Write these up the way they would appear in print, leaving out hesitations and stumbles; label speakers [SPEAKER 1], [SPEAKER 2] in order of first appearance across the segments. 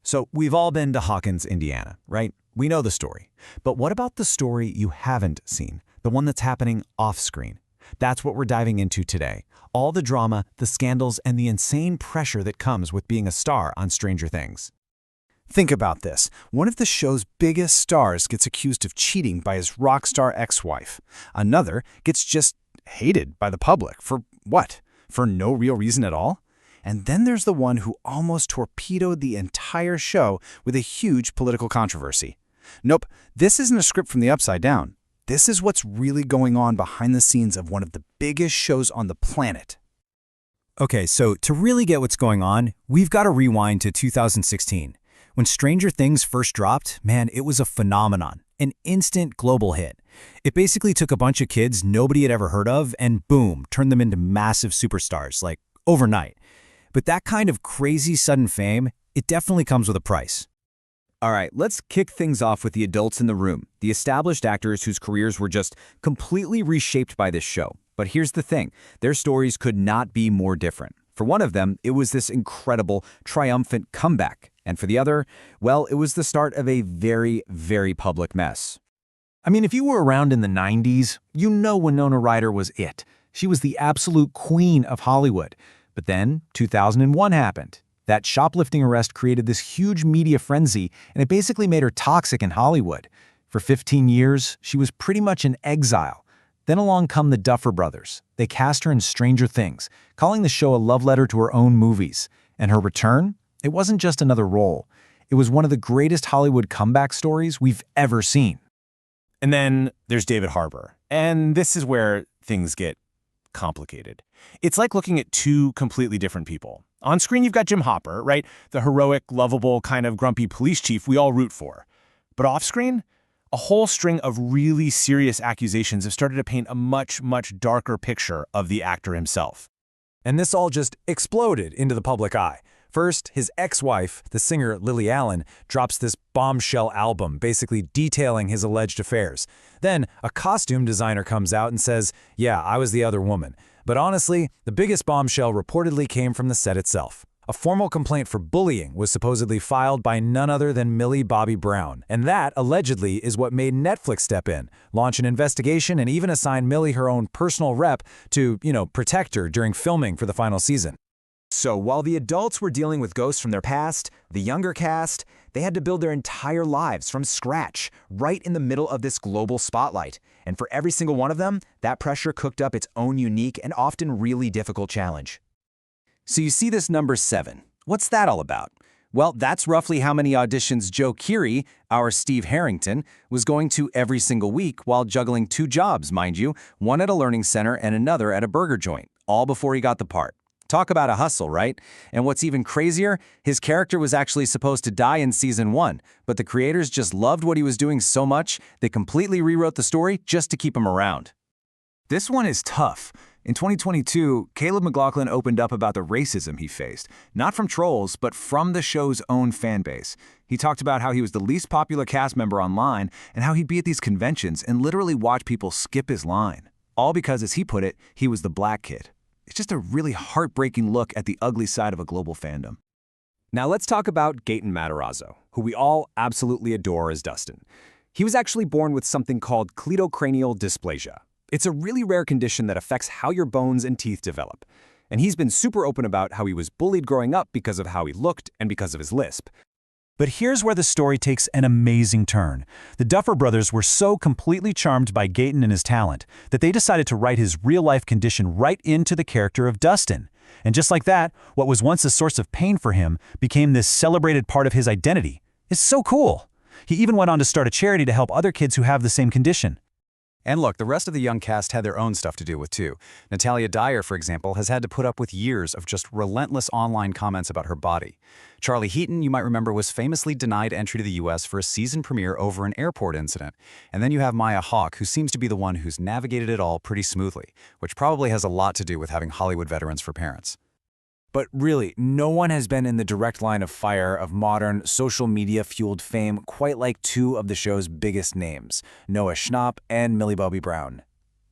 [SPEAKER 1] So we've all been to Hawkins, Indiana, right? We know the story. But what about the story you haven't seen? The one that's happening off-screen? That's what we're diving into today. All the drama, the scandals, and the insane pressure that comes with being a star on Stranger Things.
[SPEAKER 2] Think about this. One of the show's biggest stars gets accused of cheating by his rock star ex-wife. Another gets just hated by the public. For what? For no real reason at all? And then there's the one who almost torpedoed the entire show with a huge political controversy. Nope, this isn't a script from the Upside Down. This is what's really going on behind the scenes of one of the biggest shows on the planet.
[SPEAKER 3] Okay, so to really get what's going on, we've got to rewind to 2016. When Stranger Things first dropped, man, it was a phenomenon, an instant global hit. It basically took a bunch of kids nobody had ever heard of and boom, turned them into massive superstars, like overnight. But that kind of crazy sudden fame, it definitely comes with a price.
[SPEAKER 1] All right, let's kick things off with the adults in the room, the established actors whose careers were just completely reshaped by this show. But here's the thing, their stories could not be more different. For one of them, it was this incredible, triumphant comeback. And for the other, well, it was the start of a very, very public mess.
[SPEAKER 4] I mean, if you were around in the 90s, you know Winona Ryder was it. She was the absolute queen of Hollywood. But then 2001 happened. That shoplifting arrest created this huge media frenzy, and it basically made her toxic in Hollywood. For 15 years, she was pretty much in exile. Then along come the Duffer Brothers. They cast her in Stranger Things, calling the show a love letter to her own movies. And her return? It wasn't just another role. It was one of the greatest Hollywood comeback stories we've ever seen.
[SPEAKER 5] And then there's David Harbour. And this is where things get complicated. It's like looking at two completely different people. On screen, you've got Jim Hopper, right? The heroic, lovable, kind of grumpy police chief we all root for. But off screen, a whole string of really serious accusations have started to paint a much, much darker picture of the actor himself.
[SPEAKER 3] And this all just exploded into the public eye. First, his ex-wife, the singer Lily Allen, drops this bombshell album basically detailing his alleged affairs. Then, a costume designer comes out and says, yeah, I was the other woman. But honestly, the biggest bombshell reportedly came from the set itself. A formal complaint for bullying was supposedly filed by none other than Millie Bobby Brown. And that, allegedly, is what made Netflix step in, launch an investigation, and even assign Millie her own personal rep to, protect her during filming for the final season.
[SPEAKER 1] So while the adults were dealing with ghosts from their past, the younger cast, they had to build their entire lives from scratch, right in the middle of this global spotlight. And for every single one of them, that pressure cooked up its own unique and often really difficult challenge. So you see this number 7. What's that all about? Well, that's roughly how many auditions Joe Keery, our Steve Harrington, was going to every single week while juggling 2 jobs, mind you, one at a learning center and another at a burger joint, all before he got the part. Talk about a hustle, right? And what's even crazier, his character was actually supposed to die in season 1, but the creators just loved what he was doing so much, they completely rewrote the story just to keep him around. This one is tough. In 2022, Caleb McLaughlin opened up about the racism he faced, not from trolls, but from the show's own fan base. He talked about how he was the least popular cast member online and how he'd be at these conventions and literally watch people skip his line. All because, as he put it, he was the black kid. It's just a really heartbreaking look at the ugly side of a global fandom. Now let's talk about Gaten Matarazzo, who we all absolutely adore as Dustin. He was actually born with something called cleidocranial dysplasia. It's a really rare condition that affects how your bones and teeth develop. And he's been super open about how he was bullied growing up because of how he looked and because of his lisp.
[SPEAKER 3] But here's where the story takes an amazing turn. The Duffer Brothers were so completely charmed by Gaten and his talent that they decided to write his real-life condition right into the character of Dustin. And just like that, what was once a source of pain for him became this celebrated part of his identity. It's so cool. He even went on to start a charity to help other kids who have the same condition.
[SPEAKER 2] And look, the rest of the young cast had their own stuff to deal with too. Natalia Dyer, for example, has had to put up with years of just relentless online comments about her body. Charlie Heaton, you might remember, was famously denied entry to the US for a season premiere over an airport incident. And then you have Maya Hawke, who seems to be the one who's navigated it all pretty smoothly, which probably has a lot to do with having Hollywood veterans for parents.
[SPEAKER 1] But really, no one has been in the direct line of fire of modern, social media-fueled fame quite like 2 of the show's biggest names, Noah Schnapp and Millie Bobby Brown.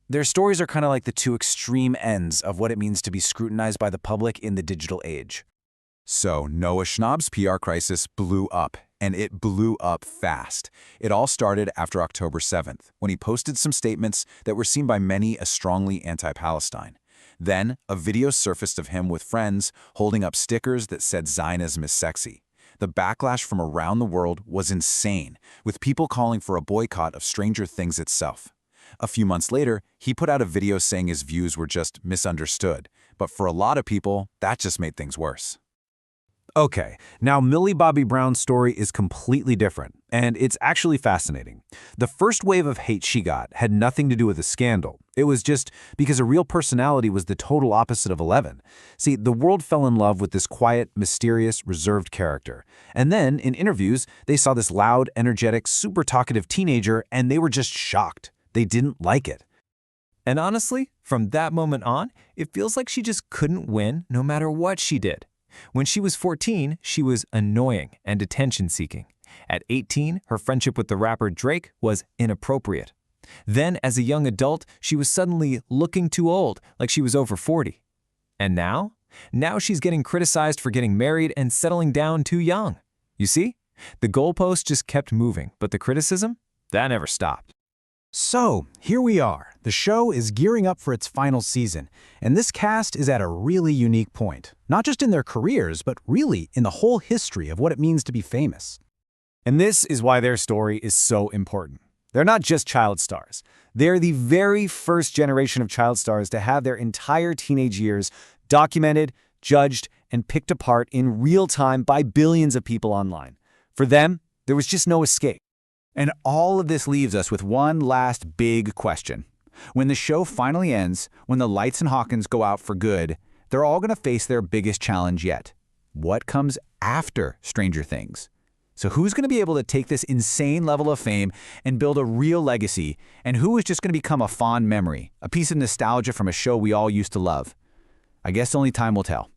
[SPEAKER 1] Their stories are kind of like the 2 extreme ends of what it means to be scrutinized by the public in the digital age.
[SPEAKER 2] So Noah Schnapp's PR crisis blew up, and it blew up fast. It all started after October 7th, when he posted some statements that were seen by many as strongly anti-Palestine. Then, a video surfaced of him with friends holding up stickers that said Zionism is sexy. The backlash from around the world was insane, with people calling for a boycott of Stranger Things itself. A few months later, he put out a video saying his views were just misunderstood, but for a lot of people, that just made things worse.
[SPEAKER 4] Okay, now Millie Bobby Brown's story is completely different, and it's actually fascinating. The first wave of hate she got had nothing to do with a scandal. It was just because a real personality was the total opposite of 11. See, the world fell in love with this quiet, mysterious, reserved character. And then, in interviews, they saw this loud, energetic, super talkative teenager, and they were just shocked. They didn't like it.
[SPEAKER 3] And honestly, from that moment on, it feels like she just couldn't win no matter what she did. When she was 14, she was annoying and attention-seeking. At 18, her friendship with the rapper Drake was inappropriate. Then, as a young adult, she was suddenly looking too old, like she was over 40. And now? Now she's getting criticized for getting married and settling down too young. You see? The goalpost just kept moving, but the criticism? That never stopped.
[SPEAKER 4] So, here we are. The show is gearing up for its final season, and this cast is at a really unique point. Not just in their careers, but really in the whole history of what it means to be famous.
[SPEAKER 3] And this is why their story is so important. They're not just child stars. They're the very first generation of child stars to have their entire teenage years documented, judged, and picked apart in real time by billions of people online. For them, there was just no escape.
[SPEAKER 2] And all of this leaves us with one last big question. When the show finally ends, when the lights in Hawkins go out for good, they're all going to face their biggest challenge yet. What comes after Stranger Things? So who's going to be able to take this insane level of fame and build a real legacy, and who is just going to become a fond memory, a piece of nostalgia from a show we all used to love? I guess only time will tell.